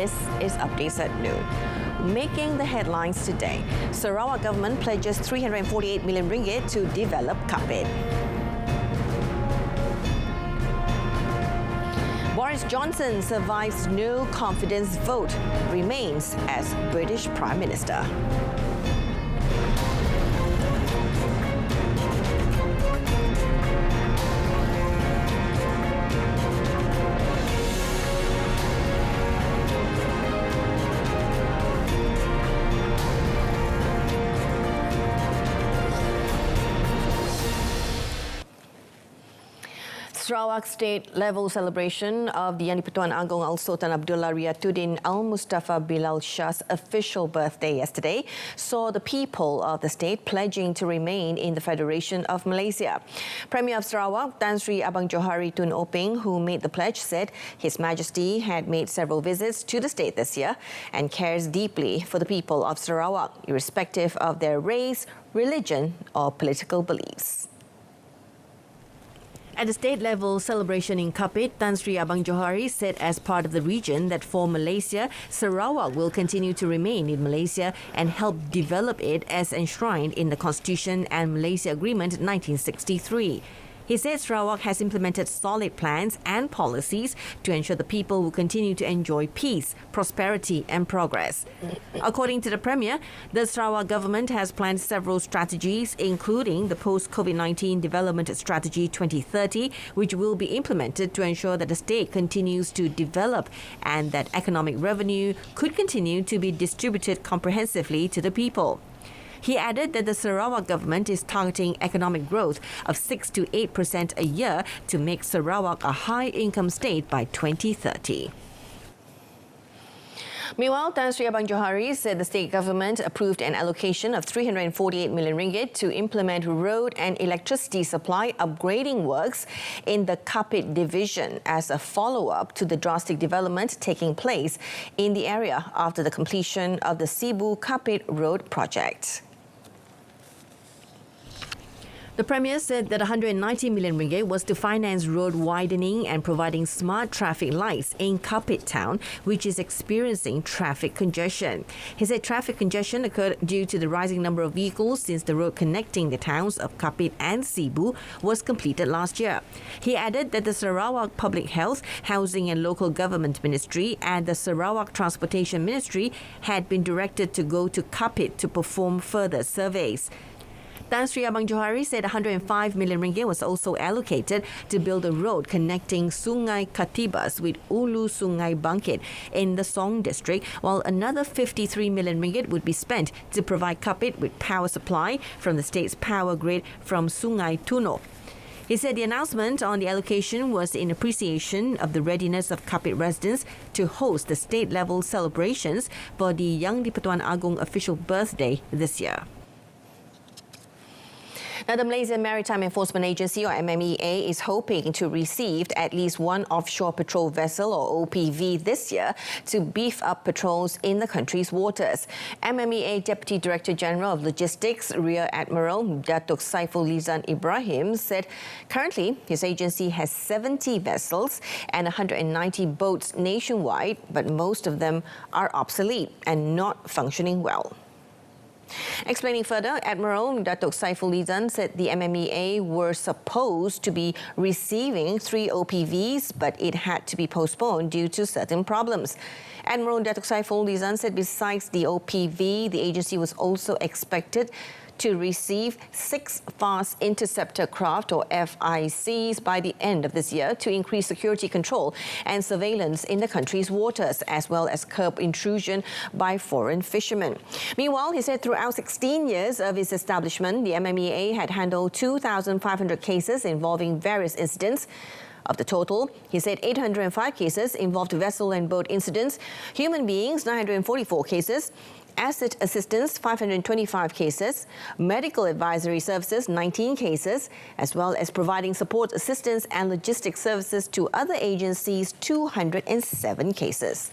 This is Updates at Noon. Making the headlines today, Sarawak government pledges 348 million ringgit to develop Kapit. Boris Johnson survives no confidence vote, remains as British Prime Minister. Sarawak state-level celebration of the Yang di-Pertuan Agong Al-Sultan Abdullah Riyatuddin Al-Mustafa Bilal Shah's official birthday yesterday saw the people of the state pledging to remain in the Federation of Malaysia. Premier of Sarawak, Tan Sri Abang Johari Tun Openg, who made the pledge, said His Majesty had made several visits to the state this year and cares deeply for the people of Sarawak, irrespective of their race, religion or political beliefs. At the state-level celebration in Kapit, Tan Sri Abang Johari said as part of the region that for Malaysia, Sarawak will continue to remain in Malaysia and help develop it as enshrined in the Constitution and Malaysia Agreement 1963. He said Sarawak has implemented solid plans and policies to ensure the people will continue to enjoy peace, prosperity and progress. According to the Premier, the Sarawak government has planned several strategies, including the post-COVID-19 Development Strategy 2030, which will be implemented to ensure that the state continues to develop and that economic revenue could continue to be distributed comprehensively to the people. He added that the Sarawak government is targeting economic growth of 6 to 8% a year to make Sarawak a high-income state by 2030. Meanwhile, Tan Sri Abang Johari said the state government approved an allocation of 348 million ringgit to implement road and electricity supply upgrading works in the Kapit division as a follow-up to the drastic development taking place in the area after the completion of the Sibu-Kapit Road project. The Premier said that 190 million ringgit was to finance road widening and providing smart traffic lights in Kapit town, which is experiencing traffic congestion. He said traffic congestion occurred due to the rising number of vehicles since the road connecting the towns of Kapit and Sibu was completed last year. He added that the Sarawak Public Health, Housing and Local Government Ministry and the Sarawak Transportation Ministry had been directed to go to Kapit to perform further surveys. Tan Sri Abang Johari said 105 million ringgit was also allocated to build a road connecting Sungai Katibas with Ulu Sungai Bangkit in the Song district, while another 53 million ringgit would be spent to provide Kapit with power supply from the state's power grid from Sungai Tuno. He said the announcement on the allocation was in appreciation of the readiness of Kapit residents to host the state-level celebrations for the Yang di-Pertuan Agong official birthday this year. Now, the Malaysian Maritime Enforcement Agency, or MMEA, is hoping to receive at least one offshore patrol vessel, or OPV, this year to beef up patrols in the country's waters. MMEA Deputy Director General of Logistics, Rear Admiral Datuk Saiful Lizan Ibrahim, said currently his agency has 70 vessels and 190 boats nationwide, but most of them are obsolete and not functioning well. Explaining further, Admiral Datuk Saiful Lizan said the MMEA were supposed to be receiving 3 OPVs, but it had to be postponed due to certain problems. Admiral Datuk Saiful Lizan said besides the OPV, the agency was also expected to receive 6 fast interceptor craft, or FICs, by the end of this year to increase security control and surveillance in the country's waters, as well as curb intrusion by foreign fishermen. Meanwhile, he said throughout 16 years of its establishment, the MMEA had handled 2,500 cases involving various incidents. Of the total, he said 805 cases involved vessel and boat incidents, human beings 944 cases, asset assistance 525 cases, medical advisory services 19 cases, as well as providing support assistance and logistics services to other agencies 207 cases.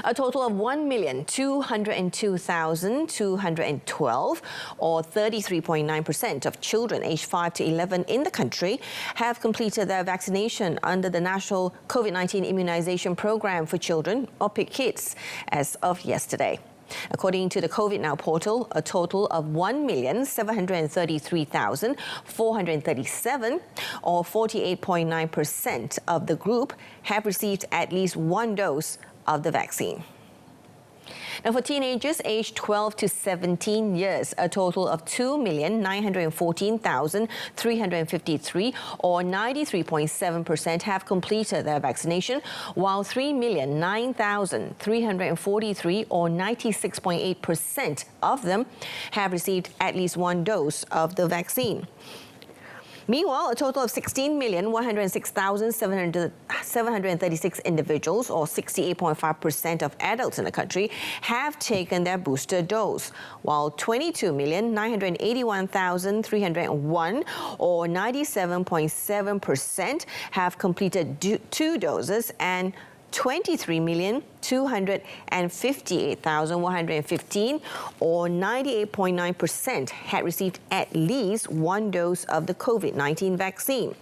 A total of 1,202,212, or 33.9% of children aged 5 to 11 in the country have completed their vaccination under the National COVID-19 Immunisation Programme for Children, or PICKIDS, as of yesterday. According to the COVID Now portal, a total of 1,733,437, or 48.9% of the group, have received at least one dose of the vaccine. Now, for teenagers aged 12 to 17 years, a total of 2,914,353, or 93.7%, have completed their vaccination, while 3,009,343, or 96.8% of them, have received at least one dose of the vaccine. Meanwhile, a total of 16,106,736 individuals, or 68.5% of adults in the country, have taken their booster dose, while 22,981,301, or 97.7%, have completed two doses, and 23,258,115, or 98.9%, had received at least one dose of the COVID-19 vaccine.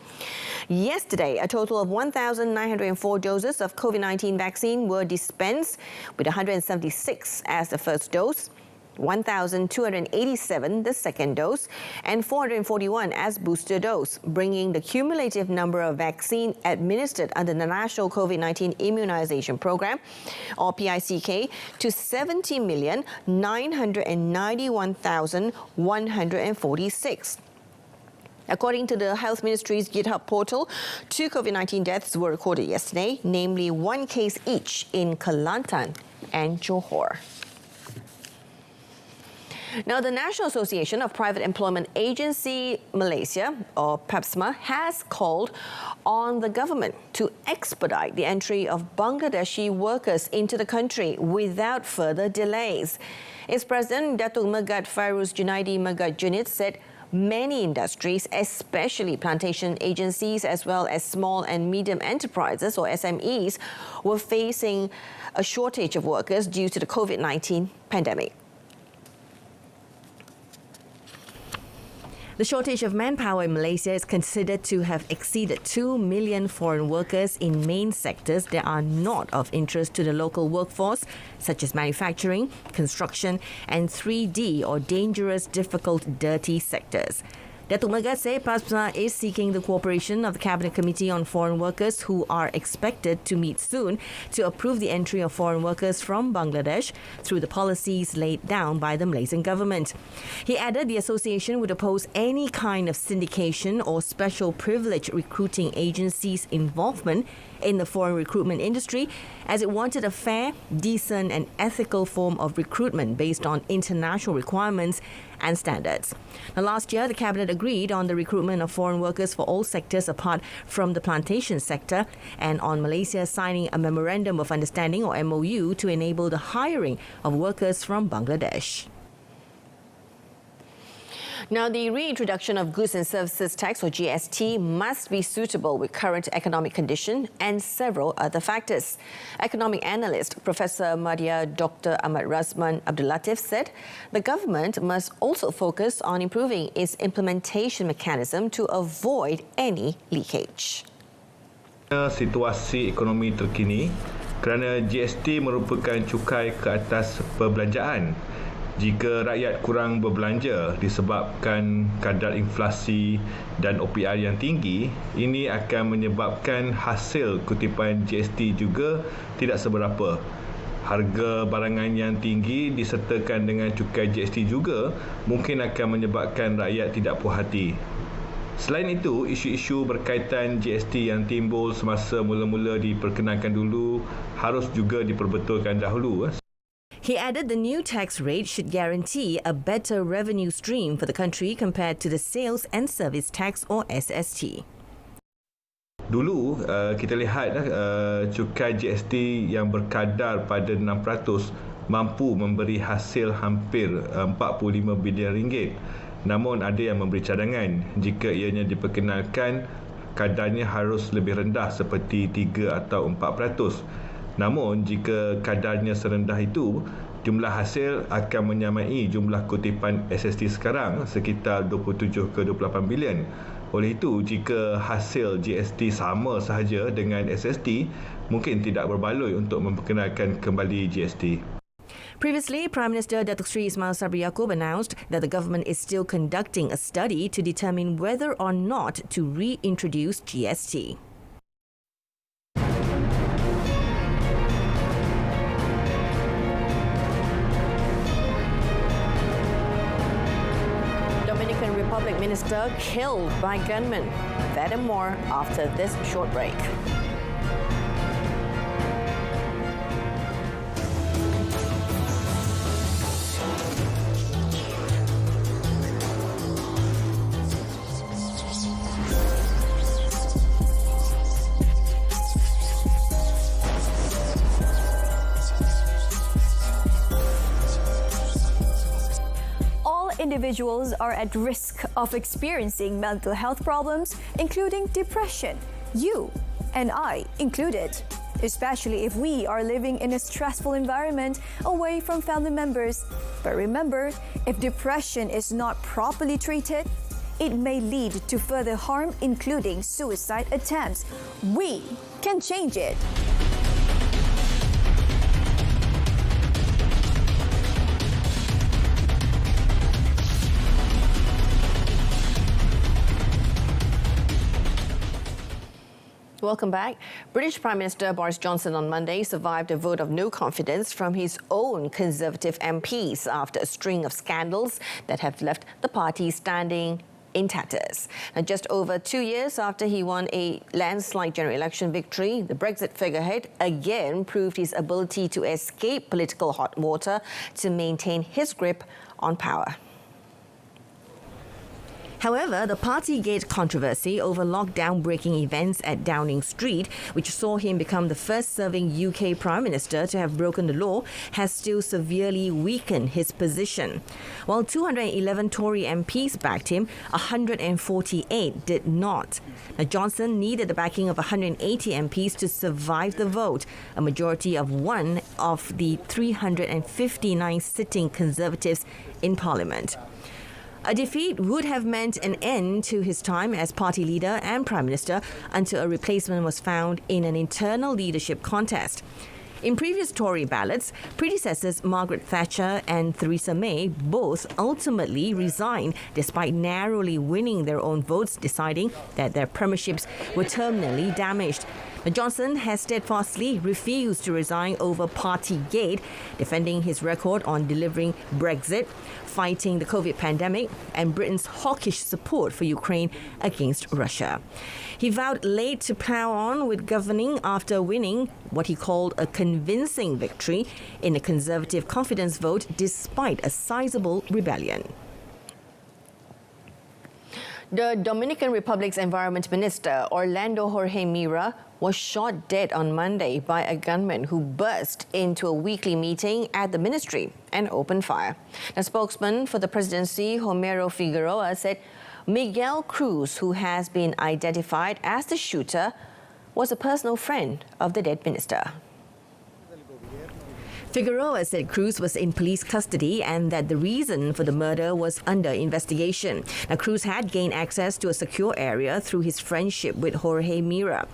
Yesterday, a total of 1,904 doses of COVID-19 vaccine were dispensed, with 176 as the first dose, 1,287 the second dose, and 441 as booster dose, bringing the cumulative number of vaccine administered under the National COVID-19 Immunisation Programme, or PICK, to 70,991,146. According to the Health Ministry's GitHub portal, 2 COVID-19 deaths were recorded yesterday, namely one case each in Kelantan and Johor. Now, the National Association of Private Employment Agency Malaysia, or PEPSMA, has called on the government to expedite the entry of Bangladeshi workers into the country without further delays. Its president, Datuk Megat Fairuz Junaidi Megat Junid, said many industries, especially plantation agencies as well as small and medium enterprises, or SMEs, were facing a shortage of workers due to the COVID-19 pandemic. The shortage of manpower in Malaysia is considered to have exceeded 2 million foreign workers in main sectors that are not of interest to the local workforce, such as manufacturing, construction, and 3D, or dangerous, difficult, dirty sectors. Datuk Megat said PEPSMA is seeking the cooperation of the Cabinet Committee on Foreign Workers, who are expected to meet soon, to approve the entry of foreign workers from Bangladesh through the policies laid down by the Malaysian government. He added the association would oppose any kind of syndication or special privilege recruiting agencies' involvement in the foreign recruitment industry, as it wanted a fair, decent and ethical form of recruitment based on international requirements and standards. Now, last year, the Cabinet agreed on the recruitment of foreign workers for all sectors apart from the plantation sector, and on Malaysia signing a Memorandum of Understanding, or MOU, to enable the hiring of workers from Bangladesh. Now, the reintroduction of Goods and Services Tax, or GST, must be suitable with current economic condition and several other factors. Economic analyst Professor Madya Dr. Ahmad Rasman Abdul Latif said the government must also focus on improving its implementation mechanism to avoid any leakage. Situasi ekonomi terkini, kerana GST merupakan cukai ke atas perbelanjaan. Jika rakyat kurang berbelanja disebabkan kadar inflasi dan OPR yang tinggi, ini akan menyebabkan hasil kutipan GST juga tidak seberapa. Harga barangan yang tinggi disertakan dengan cukai GST juga mungkin akan menyebabkan rakyat tidak puas hati. Selain itu, isu-isu berkaitan GST yang timbul semasa mula-mula diperkenalkan dulu harus juga diperbetulkan dahulu. He added the new tax rate should guarantee a better revenue stream for the country compared to the Sales and Service Tax, or SST. Dulu kita lihat cukai GST yang berkadar pada 6% mampu memberi hasil hampir 45 bilion ringgit. Namun ada yang memberi cadangan jika ianya diperkenalkan kadarnya harus lebih rendah seperti 3 atau 4%. Namun, jika kadarnya serendah itu, jumlah hasil akan menyamai jumlah kutipan SST sekarang sekitar 27 ke 28 bilion. Oleh itu, jika hasil GST sama sahaja dengan SST, mungkin tidak berbaloi untuk memperkenalkan kembali GST. Previously, Prime Minister Datuk Seri Ismail Sabri Yaakob announced that the government is still conducting a study to determine whether or not to reintroduce GST. Dominican Republic Minister killed by gunmen. That and more after this short break. Individuals are at risk of experiencing mental health problems, including depression, you and I included, especially if we are living in a stressful environment away from family members. But remember, if depression is not properly treated, it may lead to further harm, including suicide attempts. We can change it. Welcome back. British Prime Minister Boris Johnson on Monday survived a vote of no confidence from his own Conservative MPs after a string of scandals that have left the party standing in tatters. Now, just over 2 years after he won a landslide general election victory, the Brexit figurehead again proved his ability to escape political hot water to maintain his grip on power. However, the Partygate controversy over lockdown-breaking events at Downing Street, which saw him become the first serving UK Prime Minister to have broken the law, has still severely weakened his position. While 211 Tory MPs backed him, 148 did not. Now, Johnson needed the backing of 180 MPs to survive the vote, a majority of one of the 359 sitting Conservatives in Parliament. A defeat would have meant an end to his time as party leader and Prime Minister until a replacement was found in an internal leadership contest. In previous Tory ballots, predecessors Margaret Thatcher and Theresa May both ultimately resigned despite narrowly winning their own votes, deciding that their premierships were terminally damaged. Johnson has steadfastly refused to resign over Partygate, defending his record on delivering Brexit, fighting the COVID pandemic, and Britain's hawkish support for Ukraine against Russia. He vowed late to plough on with governing after winning what he called a convincing victory in a Conservative confidence vote despite a sizable rebellion. The Dominican Republic's Environment Minister, Orlando Jorge Mira, was shot dead on Monday by a gunman who burst into a weekly meeting at the ministry and opened fire. The spokesman for the presidency, Homero Figueroa, said Miguel Cruz, who has been identified as the shooter, was a personal friend of the dead minister. Figueroa said Cruz was in police custody and that the reason for the murder was under investigation. Now, Cruz had gained access to a secure area through his friendship with Jorge Mira.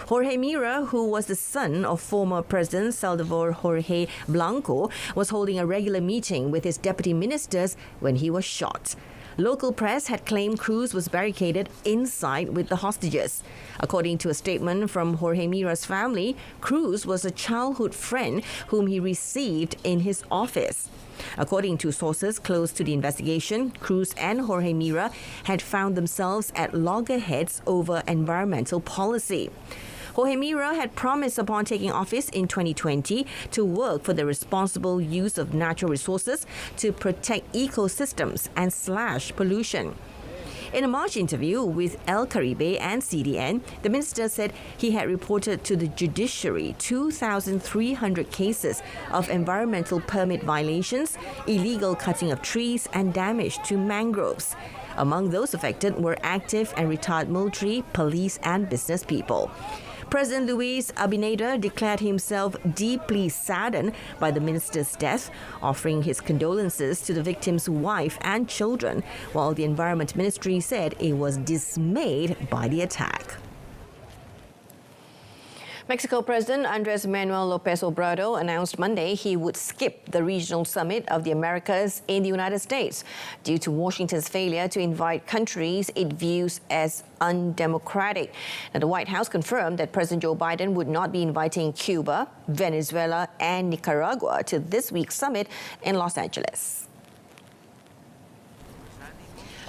Jorge Mira, who was the son of former President Salvador Jorge Blanco, was holding a regular meeting with his deputy ministers when he was shot. Local press had claimed Cruz was barricaded inside with the hostages. According to a statement from Jorge Mira's family, Cruz was a childhood friend whom he received in his office. According to sources close to the investigation, Cruz and Jorge Mira had found themselves at loggerheads over environmental policy. Jorge Mira had promised upon taking office in 2020 to work for the responsible use of natural resources to protect ecosystems and slash pollution. In a March interview with El Caribe and CDN, the minister said he had reported to the judiciary 2,300 cases of environmental permit violations, illegal cutting of trees, and damage to mangroves. Among those affected were active and retired military, police, and business people. President Luis Abinader declared himself deeply saddened by the minister's death, offering his condolences to the victim's wife and children, while the Environment Ministry said it was dismayed by the attack. Mexico President Andrés Manuel López Obrador announced Monday he would skip the regional summit of the Americas in the United States due to Washington's failure to invite countries it views as undemocratic. Now, the White House confirmed that President Joe Biden would not be inviting Cuba, Venezuela and Nicaragua to this week's summit in Los Angeles.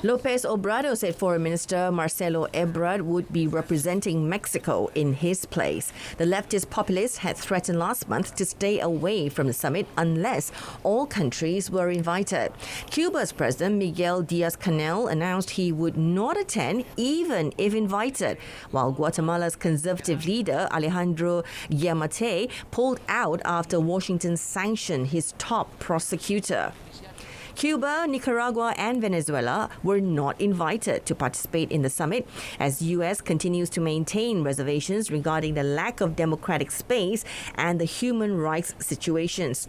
López Obrador said Foreign Minister Marcelo Ebrard would be representing Mexico in his place. The leftist populist had threatened last month to stay away from the summit unless all countries were invited. Cuba's President Miguel Díaz-Canel announced he would not attend even if invited, while Guatemala's conservative leader Alejandro Giammattei pulled out after Washington sanctioned his top prosecutor. Cuba, Nicaragua and Venezuela were not invited to participate in the summit as U.S. continues to maintain reservations regarding the lack of democratic space and the human rights situations.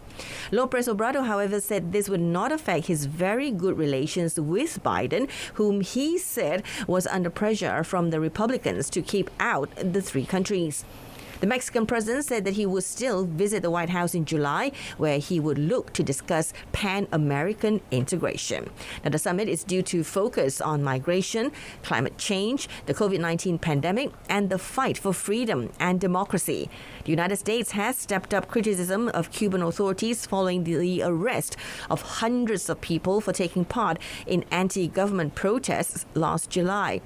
López Obrador, however, said this would not affect his very good relations with Biden, whom he said was under pressure from the Republicans to keep out the three countries. The Mexican president said that he would still visit the White House in July, where he would look to discuss Pan-American integration. Now, the summit is due to focus on migration, climate change, the COVID-19 pandemic, and the fight for freedom and democracy. The United States has stepped up criticism of Cuban authorities following the arrest of hundreds of people for taking part in anti-government protests last July.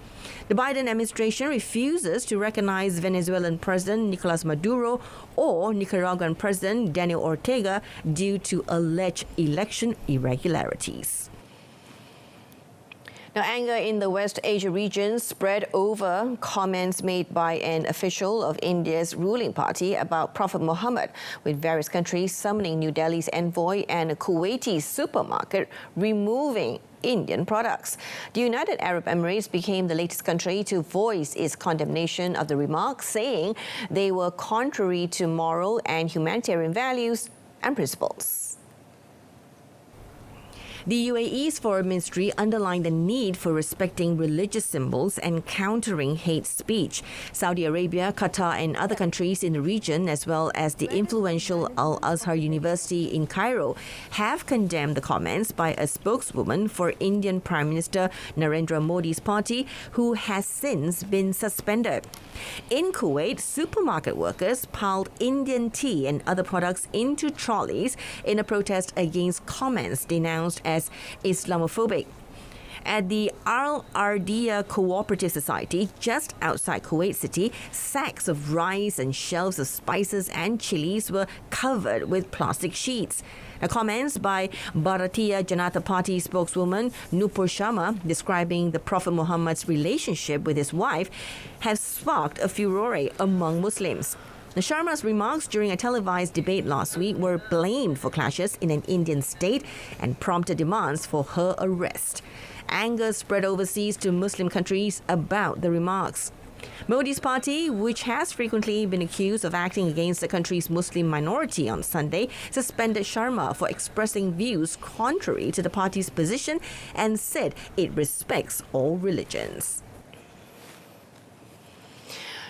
The Biden administration refuses to recognize Venezuelan President Nicolas Maduro or Nicaraguan President Daniel Ortega due to alleged election irregularities. Now, anger in the West Asia region spread over comments made by an official of India's ruling party about Prophet Muhammad, with various countries summoning New Delhi's envoy and a Kuwaiti supermarket removing Indian products. The United Arab Emirates became the latest country to voice its condemnation of the remarks, saying they were contrary to moral and humanitarian values and principles. The UAE's Foreign Ministry underlined the need for respecting religious symbols and countering hate speech. Saudi Arabia, Qatar and other countries in the region, as well as the influential Al-Azhar University in Cairo, have condemned the comments by a spokeswoman for Indian Prime Minister Narendra Modi's party, who has since been suspended. In Kuwait, supermarket workers piled Indian tea and other products into trolleys in a protest against comments denounced as Islamophobic. At the Al Ardia Cooperative Society, just outside Kuwait City, sacks of rice and shelves of spices and chilies were covered with plastic sheets. Now, comments by Bharatiya Janata Party spokeswoman Nupur Sharma describing the Prophet Muhammad's relationship with his wife have sparked a furore among Muslims. The Sharma's remarks during a televised debate last week were blamed for clashes in an Indian state and prompted demands for her arrest. Anger spread overseas to Muslim countries about the remarks. Modi's party, which has frequently been accused of acting against the country's Muslim minority on Sunday, suspended Sharma for expressing views contrary to the party's position and said it respects all religions.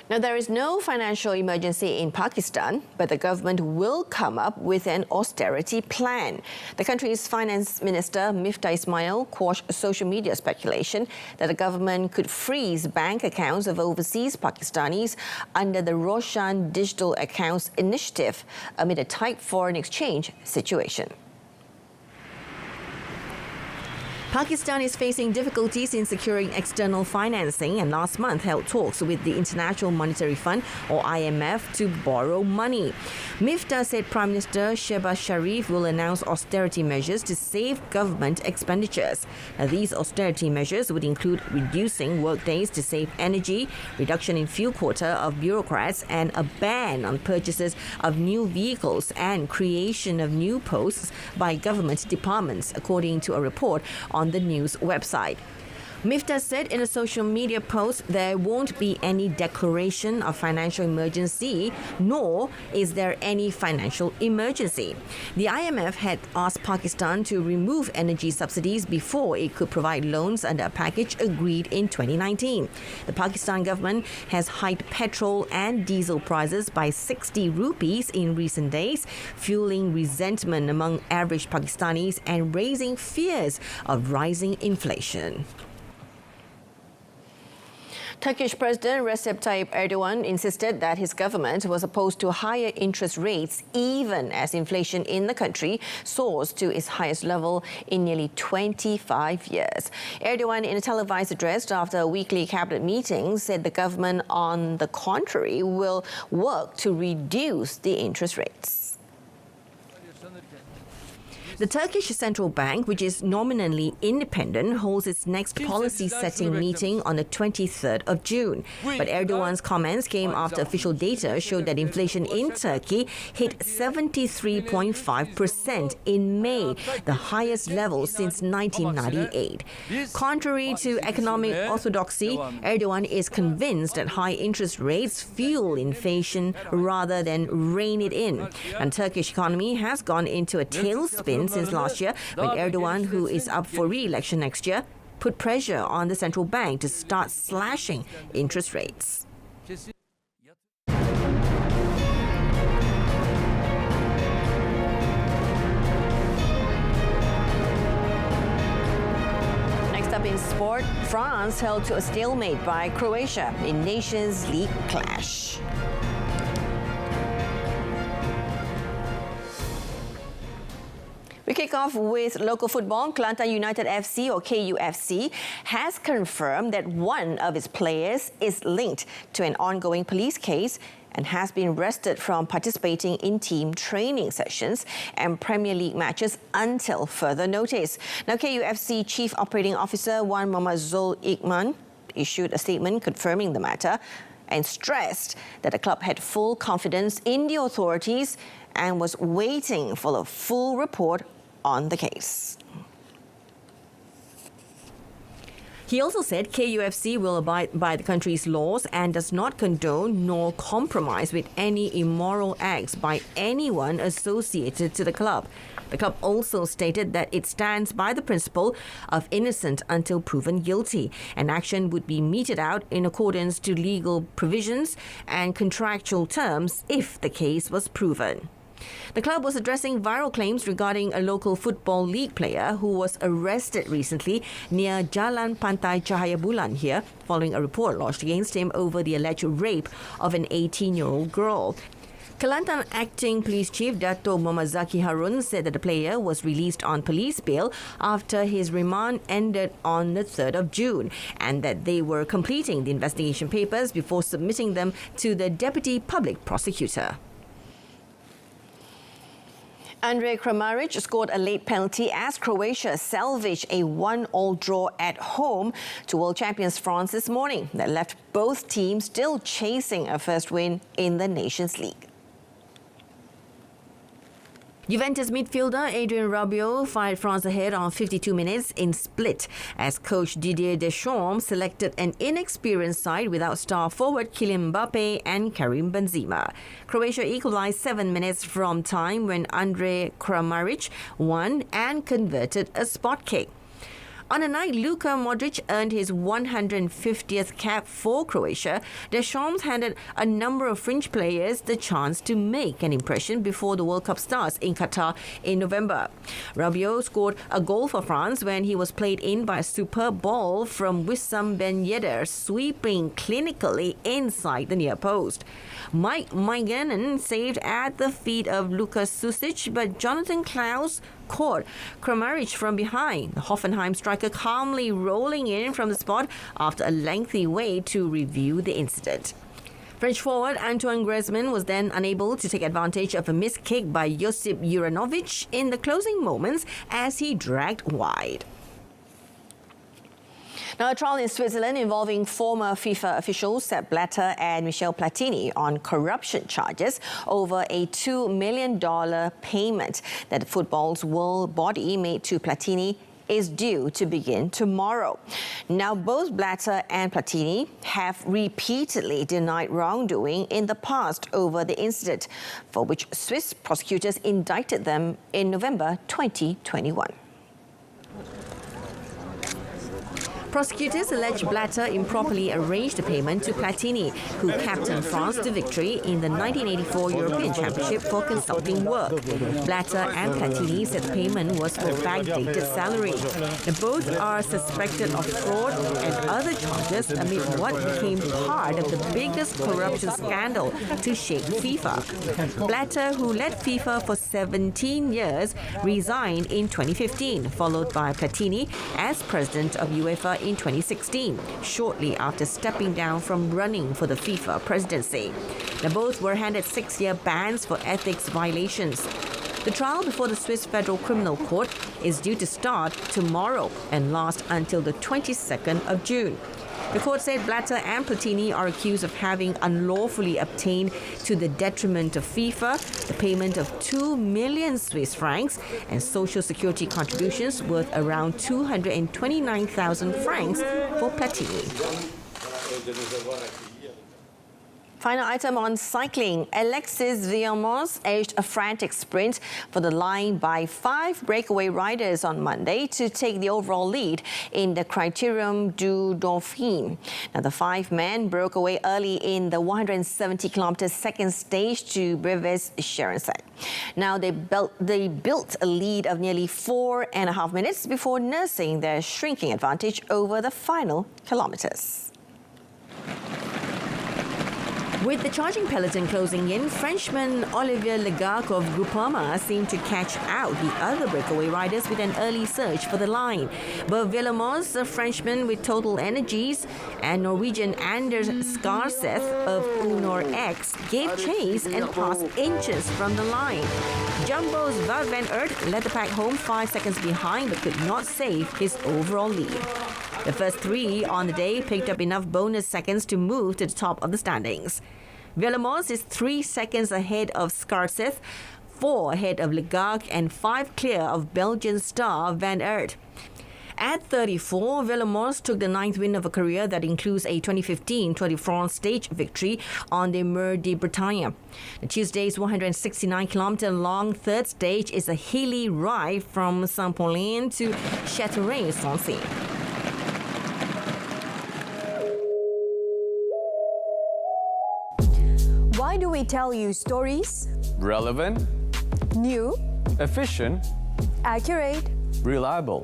Now, there is no financial emergency in Pakistan, but the government will come up with an austerity plan. The country's finance minister, Miftah Ismail, quashed social media speculation that the government could freeze bank accounts of overseas Pakistanis under the Roshan Digital Accounts Initiative amid a tight foreign exchange situation. Pakistan is facing difficulties in securing external financing and last month held talks with the International Monetary Fund, or IMF, to borrow money. Miftah said Prime Minister Shehbaz Sharif will announce austerity measures to save government expenditures. Now, these austerity measures would include reducing workdays to save energy, reduction in fuel quota of bureaucrats, and a ban on purchases of new vehicles and creation of new posts by government departments, according to a report on the news website. Miftah said in a social media post there won't be any declaration of financial emergency, nor is there any financial emergency. The IMF had asked Pakistan to remove energy subsidies before it could provide loans under a package agreed in 2019. The Pakistan government has hiked petrol and diesel prices by 60 rupees in recent days, fueling resentment among average Pakistanis and raising fears of rising inflation. Turkish President Recep Tayyip Erdogan insisted that his government was opposed to higher interest rates even as inflation in the country soars to its highest level in nearly 25 years. Erdogan, in a televised address after a weekly cabinet meeting, said the government, on the contrary, will work to reduce the interest rates. The Turkish Central Bank, which is nominally independent, holds its next policy-setting meeting on the 23rd of June. But Erdogan's comments came after official data showed that inflation in Turkey hit 73.5% in May, the highest level since 1998. Contrary to economic orthodoxy, Erdogan is convinced that high interest rates fuel inflation rather than rein it in. And Turkish economy has gone into a tailspin since last year, when Erdogan, who is up for re-election next year, put pressure on the central bank to start slashing interest rates. Next up in sport, France held to a stalemate by Croatia in Nations League clash. We kick off with local football. Kelantan United FC, or KUFC, has confirmed that one of its players is linked to an ongoing police case and has been arrested from participating in team training sessions and Premier League matches until further notice. Now, KUFC Chief Operating Officer Wan Muhammad Zul Iqman issued a statement confirming the matter and stressed that the club had full confidence in the authorities and was waiting for a full report on the case. He also said KUFC will abide by the country's laws and does not condone nor compromise with any immoral acts by anyone associated to the club. The club also stated that it stands by the principle of innocent until proven guilty, and action would be meted out in accordance to legal provisions and contractual terms if the case was proven. The club was addressing viral claims regarding a local football league player who was arrested recently near Jalan Pantai Cahaya Bulan here, following a report lodged against him over the alleged rape of an 18-year-old girl. Kelantan Acting Police Chief Dato' Muhammad Zaki Harun said that the player was released on police bail after his remand ended on the 3rd of June and that they were completing the investigation papers before submitting them to the Deputy Public Prosecutor. Andre Kramaric scored a late penalty as Croatia salvaged a 1-1 draw at home to world champions France this morning that left both teams still chasing a first win in the Nations League. Juventus midfielder Adrien Rabiot fired France ahead on 52 minutes in split as coach Didier Deschamps selected an inexperienced side without star forward Kylian Mbappe and Karim Benzema. Croatia equalized 7 minutes from time when Andre Kramaric won and converted a spot kick. On a night Luka Modric earned his 150th cap for Croatia, Deschamps handed a number of fringe players the chance to make an impression before the World Cup starts in Qatar in November. Rabiot scored a goal for France when he was played in by a superb ball from Wissam Ben Yedder, sweeping clinically inside the near post. Mike Maignan saved at the feet of Lukas Susic, but Jonathan Klaus caught Kramaric from behind, the Hoffenheim striker calmly rolling in from the spot after a lengthy wait to review the incident. French forward Antoine Griezmann was then unable to take advantage of a missed kick by Josip Juranovic in the closing moments as he dragged wide. Now, a trial in Switzerland involving former FIFA officials Sepp Blatter and Michel Platini on corruption charges over a $2 million payment that the football's world body made to Platini is due to begin tomorrow. Now, both Blatter and Platini have repeatedly denied wrongdoing in the past over the incident, for which Swiss prosecutors indicted them in November 2021. Prosecutors allege Blatter improperly arranged the payment to Platini, who captained France to victory in the 1984 European Championship for consulting work. Blatter and Platini said the payment was for backdated salary. Both are suspected of fraud and other charges amid what became part of the biggest corruption scandal to shake FIFA. Blatter, who led FIFA for 17 years, resigned in 2015, followed by Platini as president of UEFA in 2016, shortly after stepping down from running for the FIFA presidency. Now, both were handed 6-year bans for ethics violations. The trial before the Swiss Federal Criminal Court is due to start tomorrow and last until the 22nd of June. The court said Blatter and Platini are accused of having unlawfully obtained, to the detriment of FIFA, the payment of 2 million Swiss francs and social security contributions worth around 229,000 francs for Platini. Final item on cycling. Alexis Villemors edged a frantic sprint for the line by 5 breakaway riders on Monday to take the overall lead in the Criterium du Dauphiné. Now, the 5 men broke away early in the 170-kilometre second stage to Breves Charensac. Now, they built a lead of nearly 4.5 minutes before nursing their shrinking advantage over the final kilometres. With the charging peloton closing in, Frenchman Olivier Legarque of Groupama seemed to catch out the other breakaway riders with an early surge for the line. But Villemors, a Frenchman with total energies, and Norwegian Anders Skarseth of Unor X gave chase and passed inches from the line. Jumbo's Wout van Aert led the pack home 5 seconds behind but could not save his overall lead. The first 3 on the day picked up enough bonus seconds to move to the top of the standings. Villemors is 3 seconds ahead of Skarseth, 4 ahead of Legarque and 5 clear of Belgian star Van Aert. At 34, Villemors took the 9th win of a career that includes a 2015 Tour de France stage victory on the Mur de Bretagne. The Tuesday's 169-kilometre-long third stage is a hilly ride from Saint-Paulin to Châteauray-Sancy. Why do we tell you stories? Relevant, New, efficient, accurate. reliable.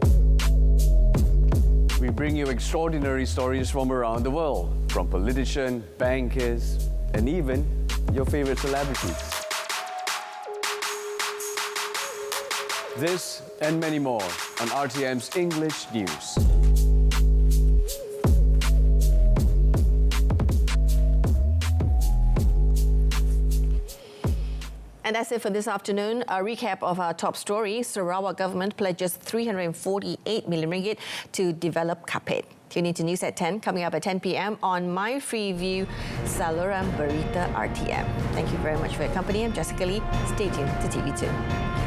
We bring you extraordinary stories from around the world, from politicians, bankers, and even your favorite celebrities. This and many more on RTM's English News. And that's it for this afternoon. A recap of our top story. Sarawak government pledges 348 million ringgit to develop Kapit. Tune in to News at 10, coming up at 10 p.m. on My Freeview, Saluran Berita RTM. Thank you very much for your company. I'm Jessica Lee. Stay tuned to TV2.